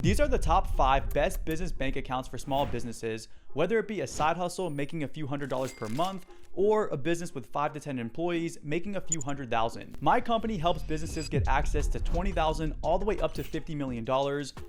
These are the top 5 best business bank accounts for small businesses, whether it be a side hustle making a few $100s per month or a business with 5 to 10 employees making a few $100,000. My company helps businesses get access to $20,000 all the way up to $50 million.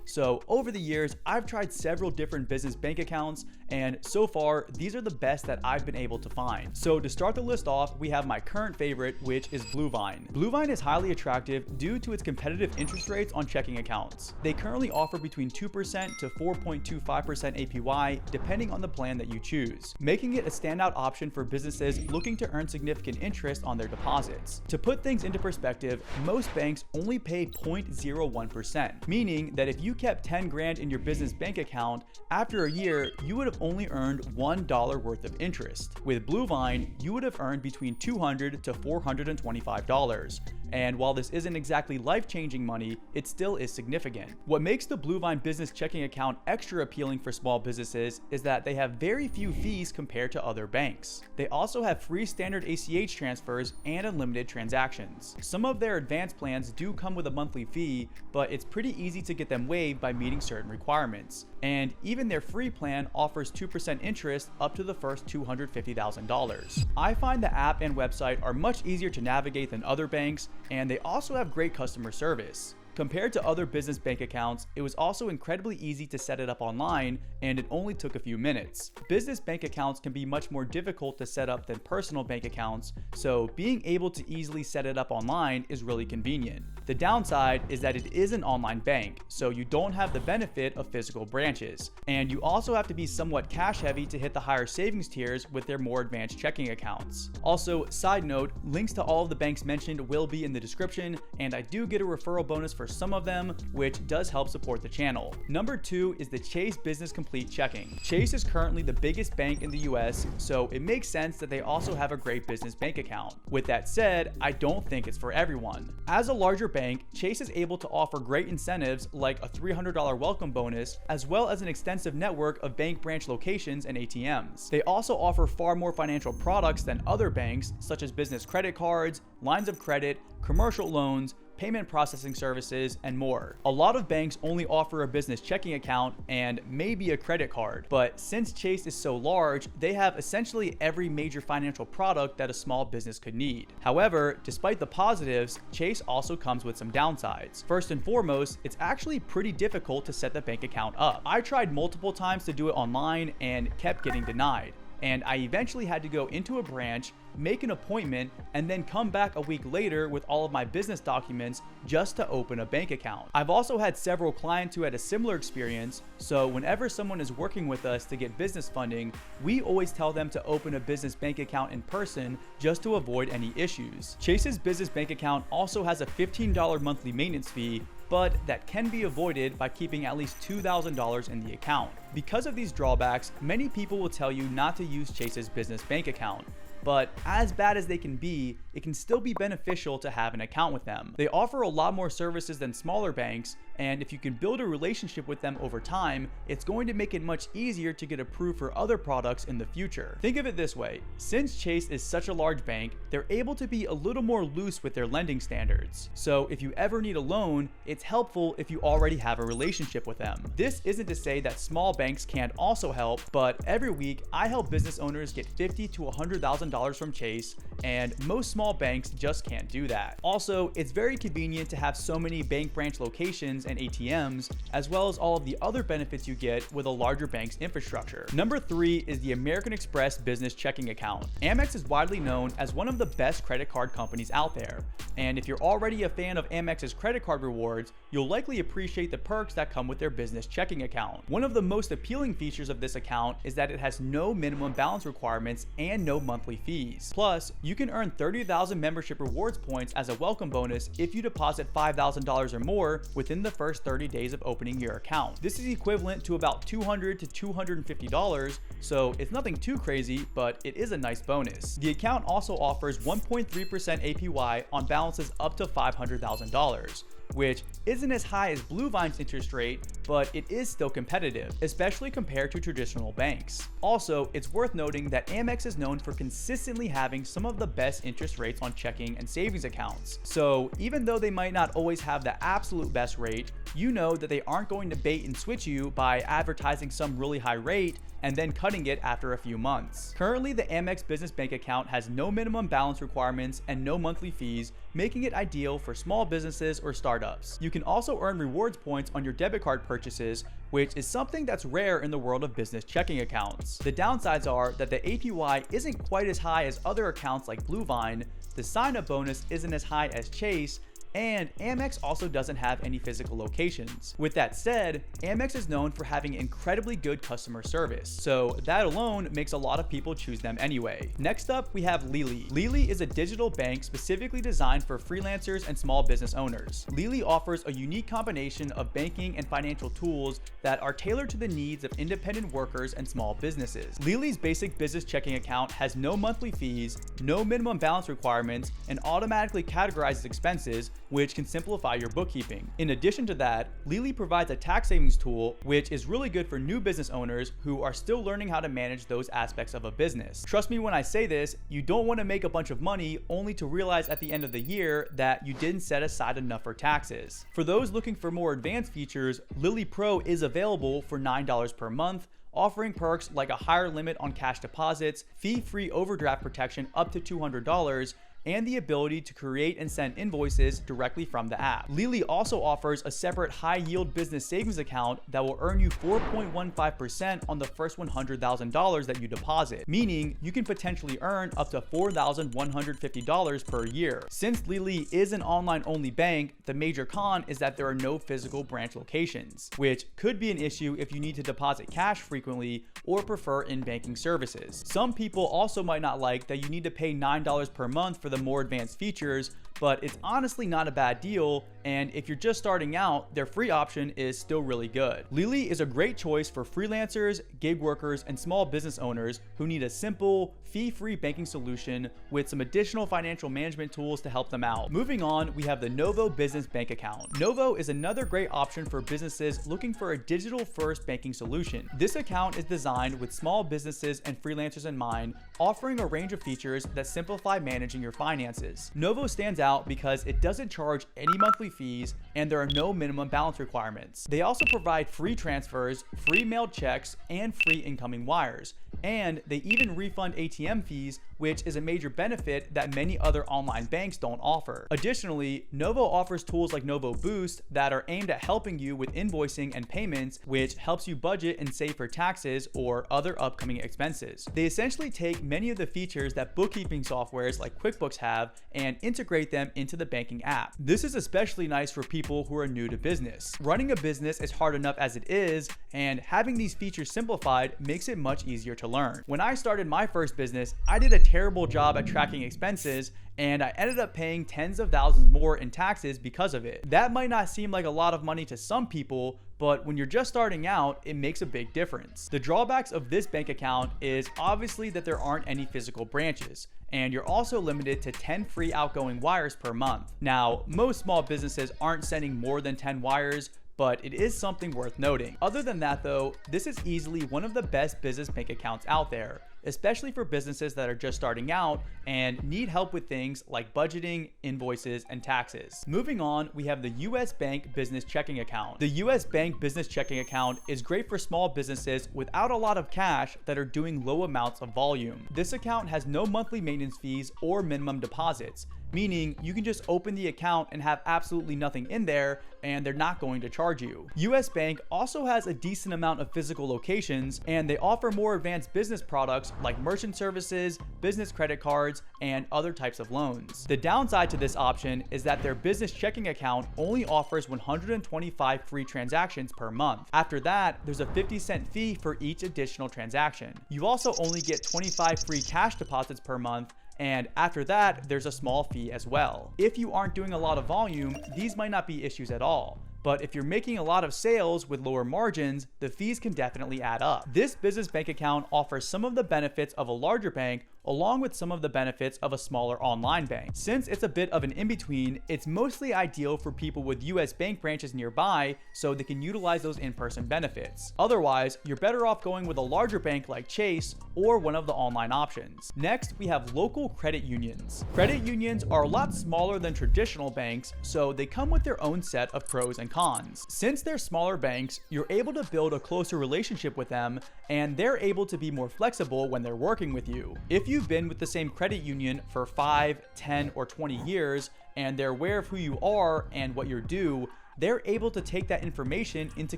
So over the years, I've tried several different business bank accounts, and so far, these are the best that I've been able to find. So to start the list off, we have my current favorite, which is Bluevine. Bluevine is highly attractive due to its competitive interest rates on checking accounts. They currently offer between 2% to 4.25% APY, depending on the plan that you choose, making it a standout option for businesses looking to earn significant interest on their deposits. To put things into perspective, most banks only pay 0.01%, meaning that if you kept 10 grand in your business bank account, after a year, you would have only earned $1 worth of interest. With Bluevine, you would have earned between $200 to $425. And while this isn't exactly life-changing money, it still is significant. What makes the Bluevine business checking account extra appealing for small businesses is that they have very few fees compared to other banks. They also have free standard ACH transfers and unlimited transactions. Some of their advanced plans do come with a monthly fee, but it's pretty easy to get them waived by meeting certain requirements. And even their free plan offers 2% interest up to the first $250,000. I find the app and website are much easier to navigate than other banks, and they also have great customer service. Compared to other business bank accounts, it was also incredibly easy to set it up online, and it only took a few minutes. Business bank accounts can be much more difficult to set up than personal bank accounts, so being able to easily set it up online is really convenient. The downside is that it is an online bank, so you don't have the benefit of physical branches, and you also have to be somewhat cash heavy to hit the higher savings tiers with their more advanced checking accounts. Also, side note, links to all of the banks mentioned will be in the description, and I do get a referral bonus for some of them, which does help support the channel. Number 2 is the Chase Business Complete Checking. Chase is currently the biggest bank in the US, so it makes sense that they also have a great business bank account. With that said, I don't think it's for everyone. As a larger bank, Chase is able to offer great incentives like a $300 welcome bonus, as well as an extensive network of bank branch locations and ATMs. They also offer far more financial products than other banks, such as business credit cards, lines of credit, commercial loans, payment processing services, and more. A lot of banks only offer a business checking account and maybe a credit card, but since Chase is so large, they have essentially every major financial product that a small business could need. However, despite the positives, Chase also comes with some downsides. First and foremost, it's actually pretty difficult to set the bank account up. I tried multiple times to do it online and kept getting denied, and I eventually had to go into a branch, make an appointment, and then come back a week later with all of my business documents just to open a bank account. I've also had several clients who had a similar experience, so whenever someone is working with us to get business funding, we always tell them to open a business bank account in person just to avoid any issues. Chase's business bank account also has a $15 monthly maintenance fee, but that can be avoided by keeping at least $2,000 in the account. Because of these drawbacks, many people will tell you not to use Chase's business bank account. But as bad as they can be, it can still be beneficial to have an account with them. They offer a lot more services than smaller banks, and if you can build a relationship with them over time, it's going to make it much easier to get approved for other products in the future. Think of it this way, since Chase is such a large bank, they're able to be a little more loose with their lending standards. So if you ever need a loan, it's helpful if you already have a relationship with them. This isn't to say that small banks can't also help, but every week I help business owners get $50,000 to $100,000 from Chase, and most small banks just can't do that. Also, it's very convenient to have so many bank branch locations and ATMs, as well as all of the other benefits you get with a larger bank's infrastructure. Number 3 is the American Express Business Checking Account. Amex is widely known as one of the best credit card companies out there, and if you're already a fan of Amex's credit card rewards, you'll likely appreciate the perks that come with their business checking account. One of the most appealing features of this account is that it has no minimum balance requirements and no monthly fees. Plus, you can earn 30,000 membership rewards points as a welcome bonus if you deposit $5,000 or more within the first 30 days of opening your account. This is equivalent to about $200 to $250, so it's nothing too crazy, but it is a nice bonus. The account also offers 1.3% APY on balances up to $500,000. which isn't as high as Bluevine's interest rate, but it is still competitive, especially compared to traditional banks. Also, it's worth noting that Amex is known for consistently having some of the best interest rates on checking and savings accounts. So even though they might not always have the absolute best rate, you know that they aren't going to bait and switch you by advertising some really high rate and then cutting it after a few months. Currently, the Amex Business Bank account has no minimum balance requirements and no monthly fees, making it ideal for small businesses or startups. You can also earn rewards points on your debit card purchases, which is something that's rare in the world of business checking accounts. The downsides are that the APY isn't quite as high as other accounts like Bluevine, the sign-up bonus isn't as high as Chase, and Amex also doesn't have any physical locations. With that said, Amex is known for having incredibly good customer service, so that alone makes a lot of people choose them anyway. Next up, we have Lili. Lili is a digital bank specifically designed for freelancers and small business owners. Lili offers a unique combination of banking and financial tools that are tailored to the needs of independent workers and small businesses. Lili's basic business checking account has no monthly fees, no minimum balance requirements, and automatically categorizes expenses, which can simplify your bookkeeping. In addition to that, Lili provides a tax savings tool, which is really good for new business owners who are still learning how to manage those aspects of a business. Trust me when I say this, you don't want to make a bunch of money only to realize at the end of the year that you didn't set aside enough for taxes. For those looking for more advanced features, Lili Pro is available for $9 per month, offering perks like a higher limit on cash deposits, fee-free overdraft protection up to $200, and the ability to create and send invoices directly from the app. Lili also offers a separate high-yield business savings account that will earn you 4.15% on the first $100,000 that you deposit, meaning you can potentially earn up to $4,150 per year. Since Lili is an online-only bank, the major con is that there are no physical branch locations, which could be an issue if you need to deposit cash frequently or prefer in-banking services. Some people also might not like that you need to pay $9 per month for the more advanced features, but it's honestly not a bad deal, and if you're just starting out, their free option is still really good. Lili is a great choice for freelancers, gig workers, and small business owners who need a simple, fee-free banking solution with some additional financial management tools to help them out. Moving on, we have the Novo Business Bank Account. Novo is another great option for businesses looking for a digital-first banking solution. This account is designed with small businesses and freelancers in mind, offering a range of features that simplify managing your finances. Novo stands out because it doesn't charge any monthly fees and there are no minimum balance requirements. They also provide free transfers, free mailed checks, and free incoming wires. And they even refund ATM fees, which is a major benefit that many other online banks don't offer. Additionally, Novo offers tools like Novo Boost that are aimed at helping you with invoicing and payments, which helps you budget and save for taxes or other upcoming expenses. They essentially take many of the features that bookkeeping softwares like QuickBooks have and integrate them into the banking app. This is especially nice for people who are new to business. Running a business is hard enough as it is, and having these features simplified makes it much easier to learn. When I started my first business, I did a terrible job at tracking expenses, and I ended up paying tens of thousands more in taxes because of it. That might not seem like a lot of money to some people, but when you're just starting out, it makes a big difference. The drawbacks of this bank account is obviously that there aren't any physical branches, and you're also limited to 10 free outgoing wires per month. Now, most small businesses aren't sending more than 10 wires, but it is something worth noting. Other than that though, this is easily one of the best business bank accounts out there, especially for businesses that are just starting out and need help with things like budgeting, invoices, and taxes. Moving on, we have the US Bank Business Checking Account. The US Bank Business Checking Account is great for small businesses without a lot of cash that are doing low amounts of volume. This account has no monthly maintenance fees or minimum deposits, meaning you can just open the account and have absolutely nothing in there and they're not going to charge you. US Bank also has a decent amount of physical locations, and they offer more advanced business products like merchant services, business credit cards, and other types of loans. The downside to this option is that their business checking account only offers 125 free transactions per month. After that, there's a 50-cent fee for each additional transaction. You also only get 25 free cash deposits per month, and after that, there's a small fee as well. If you aren't doing a lot of volume, these might not be issues at all. But if you're making a lot of sales with lower margins, the fees can definitely add up. This business bank account offers some of the benefits of a larger bank along with some of the benefits of a smaller online bank. Since it's a bit of an in-between, it's mostly ideal for people with US bank branches nearby so they can utilize those in-person benefits. Otherwise, you're better off going with a larger bank like Chase or one of the online options. Next, we have local credit unions. Credit unions are a lot smaller than traditional banks, so they come with their own set of pros and cons. Since they're smaller banks, you're able to build a closer relationship with them, and they're able to be more flexible when they're working with you. If you've been with the same credit union for 5, 10, or 20 years, and they're aware of who you are and what you're due, they're able to take that information into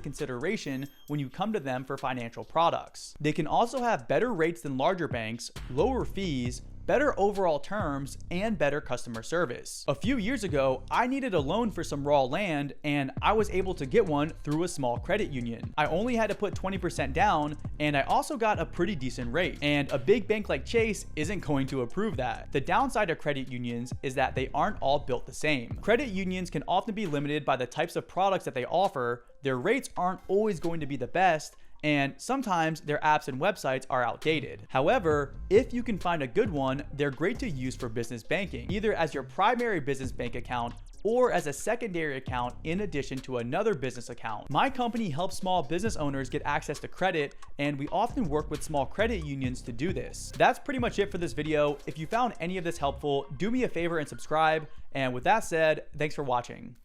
consideration when you come to them for financial products. They can also have better rates than larger banks, lower fees, better overall terms, and better customer service. A few years ago, I needed a loan for some raw land, and I was able to get one through a small credit union. I only had to put 20% down, and I also got a pretty decent rate. And a big bank like Chase isn't going to approve that. The downside of credit unions is that they aren't all built the same. Credit unions can often be limited by the types of products that they offer, their rates aren't always going to be the best, and sometimes their apps and websites are outdated. However, if you can find a good one, they're great to use for business banking, either as your primary business bank account or as a secondary account in addition to another business account. My company helps small business owners get access to credit, and we often work with small credit unions to do this. That's pretty much it for this video. If you found any of this helpful, do me a favor and subscribe. And with that said, thanks for watching.